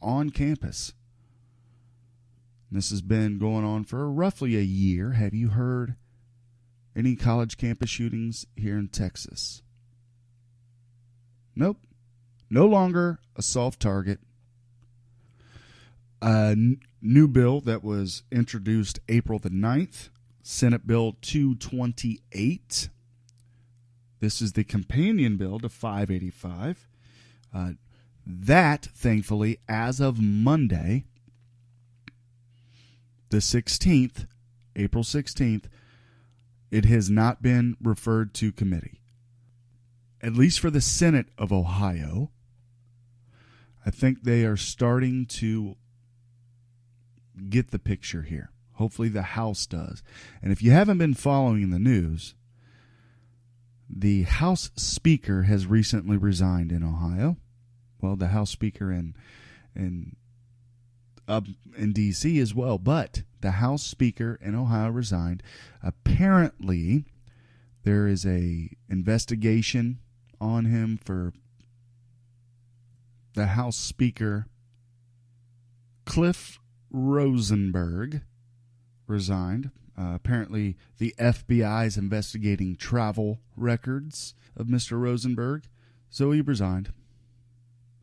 on campus. This has been going on for roughly a year. Have you heard any college campus shootings here in Texas? Nope. No longer a soft target. A new bill that was introduced April the 9th, Senate Bill 228. This is the companion bill to 585. That, thankfully, as of Monday, the 16th, April 16th, it has not been referred to committee. At least for the Senate of Ohio, I think they are starting to get the picture here. Hopefully the House does. And if you haven't been following the news, the House Speaker has recently resigned in Ohio. Well, the House Speaker in D.C. as well, but the House Speaker in Ohio resigned. Apparently, there is a investigation on him for the House Speaker. Cliff Rosenberg resigned. Apparently, the FBI is investigating travel records of Mr. Rosenberg, so he resigned.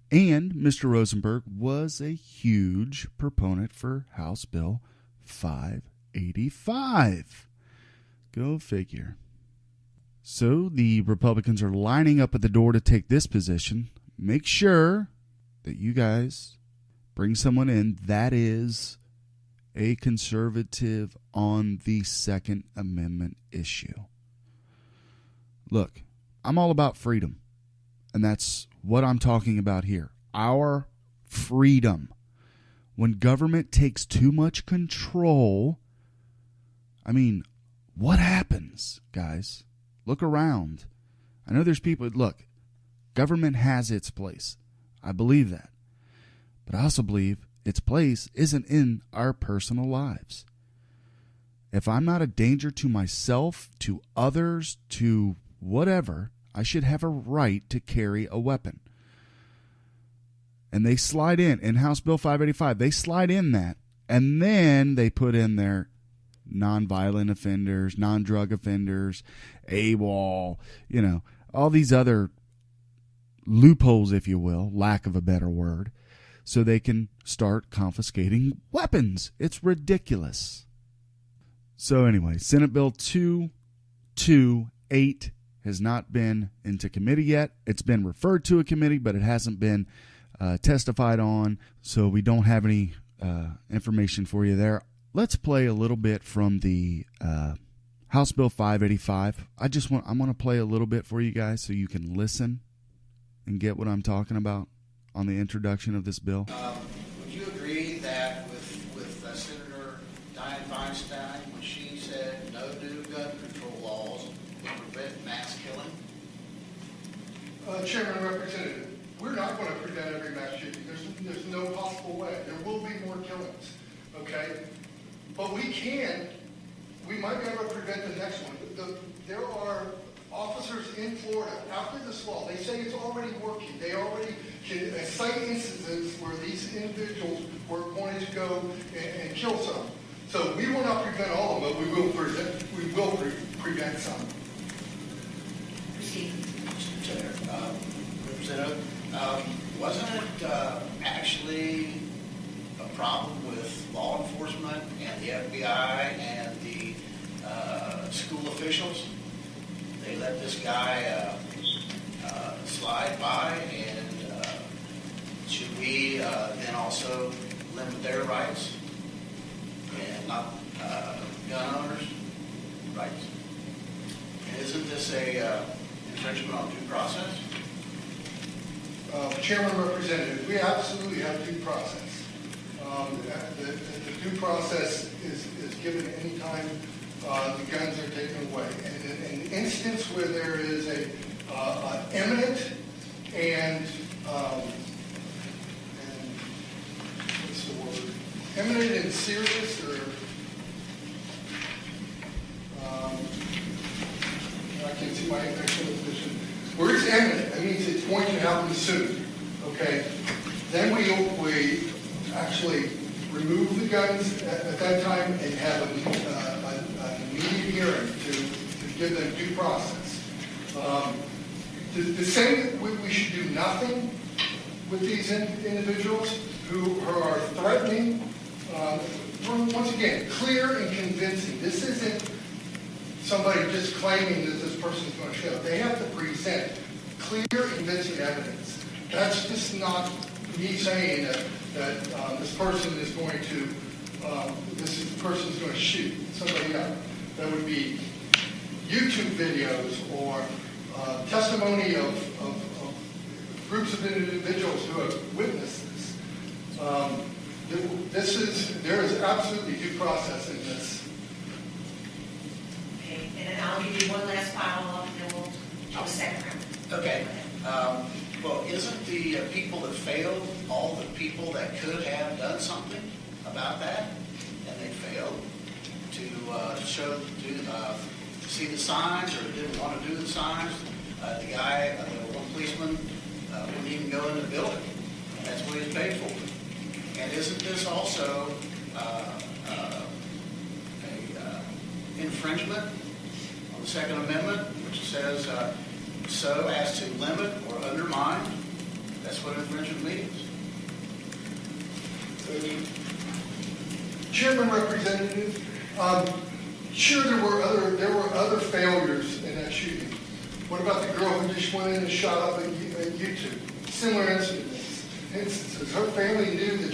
And Mr. Rosenberg was a huge proponent for House Bill 585. Go figure. So the Republicans are lining up at the door to take this position. Make sure that you guys bring someone in that is a conservative on the Second Amendment issue. Look, I'm all about freedom. And that's what I'm talking about here. Our freedom. When government takes too much control, I mean, what happens, guys? Look around. I know there's people, look, government has its place. I believe that. But I also believe its place isn't in our personal lives. If I'm not a danger to myself, to others, to whatever, I should have a right to carry a weapon. And they slide in House Bill 585, they slide in that, and then they put in their nonviolent offenders, non-drug offenders, AWOL, all these other loopholes, if you will, lack of a better word, so they can start confiscating weapons. It's ridiculous. So anyway, Senate Bill 228 has not been into committee yet. It's been referred to a committee, but it hasn't been testified on, so we don't have any information for you there. Let's play a little bit from the House Bill 585. I'm going to play a little bit for you guys so you can listen and get what I'm talking about on the introduction of this bill. Would you agree that with Senator Dianne Feinstein, when she said no new gun control laws will prevent mass killing? Chairman and Representative, we're not going to prevent every mass shooting. There's no possible way. There will be more killings, okay? But we might be able to prevent the next one. There are officers in Florida, after this law, they say it's already working. They already can cite instances where these individuals were going to go and kill some. So we will not prevent all of them, but we will prevent some. Proceed. Representative, wasn't it actually a problem with law enforcement and the FBI and the school officials? They let this guy slide by, and should we then also limit their rights and not gun owners' rights? And isn't this a infringement on due process? Chairman and Representative, we absolutely have due process. The due process is given any time the guns are taken away. And in an instance where there is a imminent and what's the word? Imminent and serious, or I can't see my actual position. Where it's imminent, that means it's going to happen soon. Okay. Then we we actually remove the guns at that time and have an immediate hearing to give them due process. To say that we should do nothing with these individuals who are threatening, once again, clear and convincing. This isn't somebody just claiming that this person is going to show. They have to present clear and convincing evidence. That's just not me saying that this person is going to shoot somebody else. That would be YouTube videos or testimony of groups of individuals who have witnessed this. There is absolutely due process in this. Okay, and then I'll give you one last follow-up, and then we'll do a second round. Okay. Well, isn't the people that failed all the people that could have done something about that, and they failed to see the signs or didn't want to do the signs? The guy, the one policeman, wouldn't even go in the building. That's what he's paid for. And isn't this also infringement on the Second Amendment, which says so as to limit or undermine? That's what infringement means. Chairman, Representative, sure there were other failures in that shooting. What about the girl who just went in and shot up at YouTube? Similar instances. Her family knew that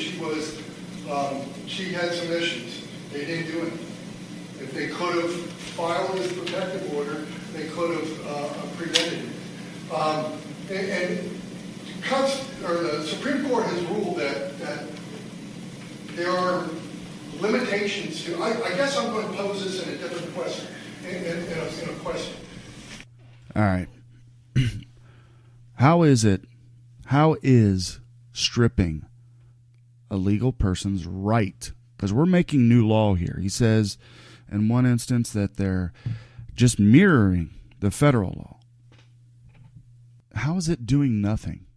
she had some issues. They didn't do anything. If they could have filed this protective order, they could have prevented it. The Supreme Court has ruled that there are limitations to. I guess I'm going to pose this in a different question. In a question. All right. How is stripping a legal person's right? Because we're making new law here. He says in one instance that they're just mirroring the federal law. How is it doing nothing?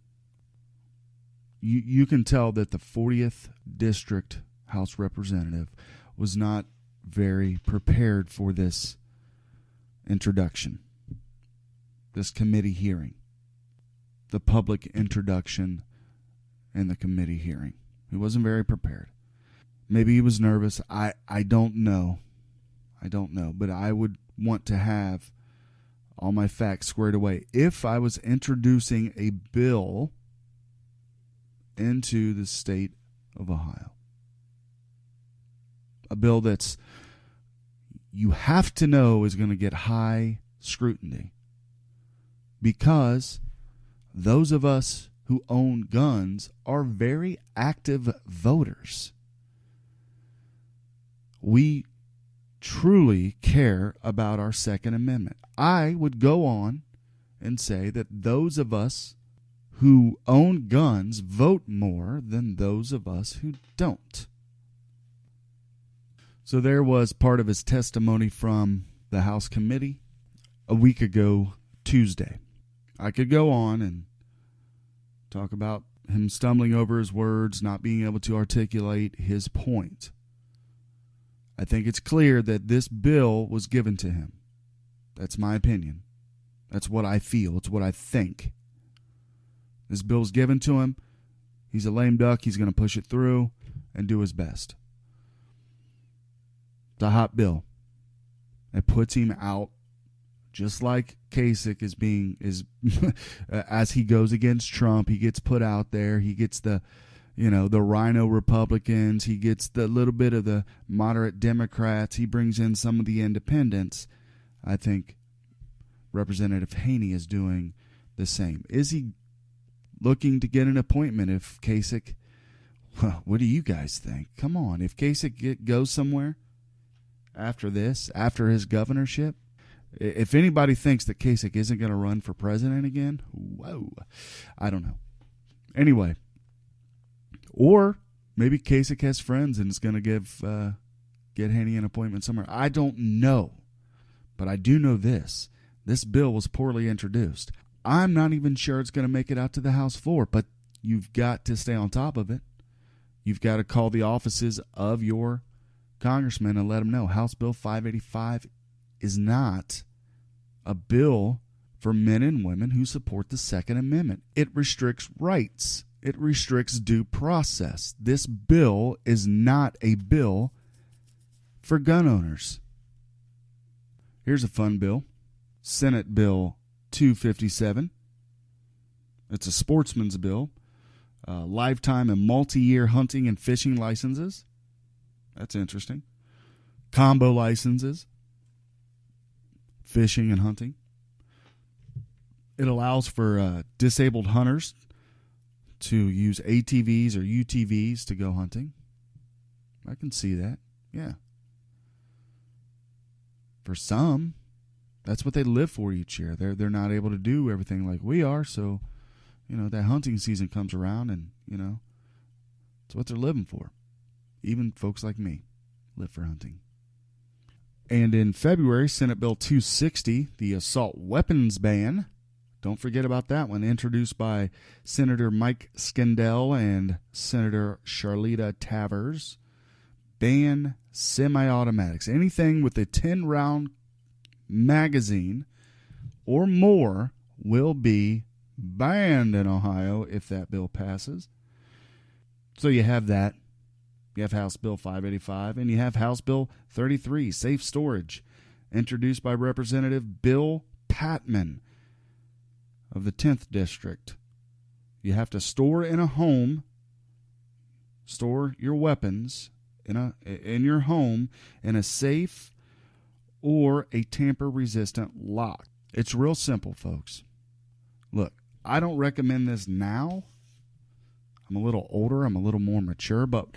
You can tell that the 40th District House Representative was not very prepared for this introduction, this committee hearing, the public introduction and the committee hearing. He wasn't very prepared. Maybe he was nervous. I don't know. But I would want to have all my facts squared away. If I was introducing a bill into the state of Ohio, a bill that's you have to know is going to get high scrutiny, because those of us who own guns are very active voters. We truly care about our Second Amendment. I would go on and say that those of us who own guns vote more than those of us who don't. So there was part of his testimony from the House committee a week ago Tuesday. I could go on and talk about him stumbling over his words, not being able to articulate his point. I think it's clear that this bill was given to him. That's my opinion. That's what I feel. It's what I think. This bill's given to him. He's a lame duck. He's going to push it through and do his best. It's a hot bill. It puts him out, just like Kasich is as he goes against Trump. He gets put out there. He gets the rhino Republicans. He gets the little bit of the moderate Democrats. He brings in some of the independents. I think Representative Haney is doing the same. Is he looking to get an appointment if Kasich? Well, what do you guys think? Come on, if Kasich goes somewhere after this, after his governorship, if anybody thinks that Kasich isn't going to run for president again, whoa, I don't know. Anyway, or maybe Kasich has friends and is going to get Haney an appointment somewhere. I don't know, but I do know this. This bill was poorly introduced. I'm not even sure it's going to make it out to the House floor, but you've got to stay on top of it. you've got to call the offices of your congressman and let them know House Bill 585 is not a bill for men and women who support the Second Amendment. It restricts rights. It restricts due process. This bill is not a bill for gun owners. Here's a fun bill. Senate Bill 257. It's a sportsman's bill. Lifetime and multi-year hunting and fishing licenses. That's interesting. Combo licenses. Fishing and hunting. It allows for disabled hunters to use ATVs or UTVs to go hunting. I can see that. Yeah. For some, that's what they live for each year. They're not able to do everything like we are, so that hunting season comes around and it's what they're living for. Even folks like me live for hunting. And in February, Senate Bill 260, the assault weapons ban. Don't forget about that one, introduced by Senator Mike Skindell and Senator Charlita Tavers. Ban semi-automatics. Anything with a 10-round magazine or more will be banned in Ohio if that bill passes. So you have that. You have House Bill 585, and you have House Bill 33, Safe Storage, introduced by Representative Bill Patman of the 10th District. You have to store in a home, store your weapons in your home in a safe or a tamper-resistant lock. It's real simple, folks. Look, I don't recommend this now. I'm a little older. I'm a little more mature, but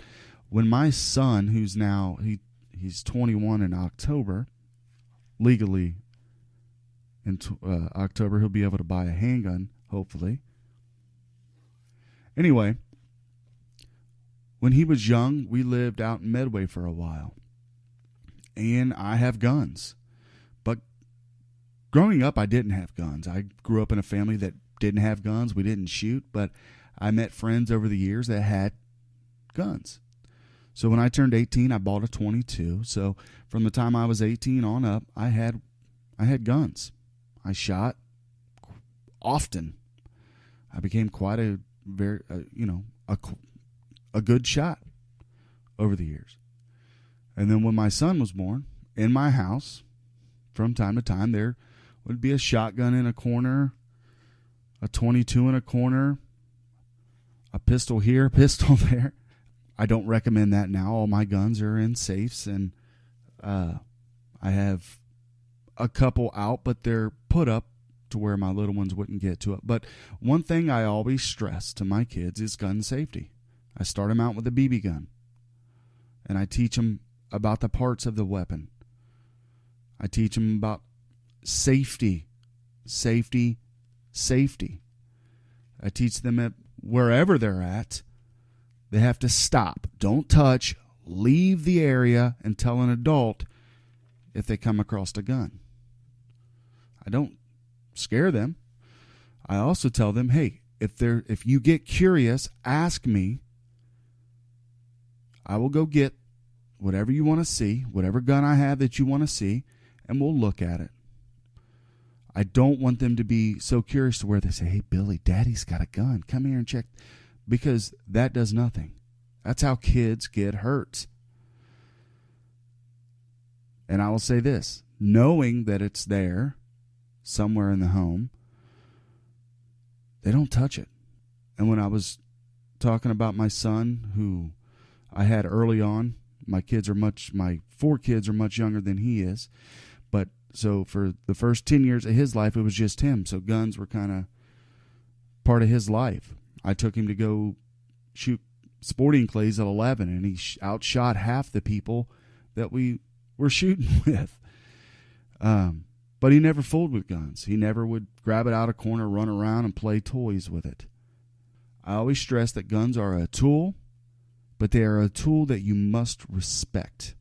when my son, who's now, he's 21 in October, legally in October, he'll be able to buy a handgun, hopefully. Anyway, when he was young, we lived out in Medway for a while, and I have guns. But growing up, I didn't have guns. I grew up in a family that didn't have guns. We didn't shoot, but I met friends over the years that had guns. So when I turned 18, I bought a .22. So from the time I was 18 on up, I had guns. I shot often. I became quite a very a good shot over the years. And then when my son was born, in my house, from time to time, there would be a shotgun in a corner, a .22 in a corner, a pistol here, a pistol there. I don't recommend that now. All my guns are in safes, and I have a couple out, but they're put up to where my little ones wouldn't get to it. But one thing I always stress to my kids is gun safety. I start them out with a BB gun, and I teach them about the parts of the weapon. I teach them about safety. I teach them that wherever they're at, they have to stop. Don't touch. Leave the area and tell an adult if they come across a gun. I don't scare them. I also tell them, hey, if you get curious, ask me. I will go get whatever you want to see, whatever gun I have that you want to see, and we'll look at it. I don't want them to be so curious to where they say, hey, Billy, Daddy's got a gun. Come here and check. Because that does nothing. That's how kids get hurt. And I will say this, knowing that it's there somewhere in the home, they don't touch it. And when I was talking about my son, who I had early on, my 4 kids are much younger than he is. But so for the first 10 years of his life, it was just him. So guns were kind of part of his life. I took him to go shoot sporting clays at 11, and he outshot half the people that we were shooting with. But he never fooled with guns. He never would grab it out of a corner, run around, and play toys with it. I always stress that guns are a tool, but they are a tool that you must respect.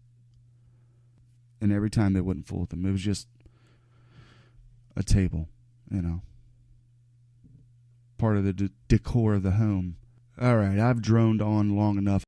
And every time they wouldn't fool with them. It was just a table, part of the decor of the home. All right, I've droned on long enough.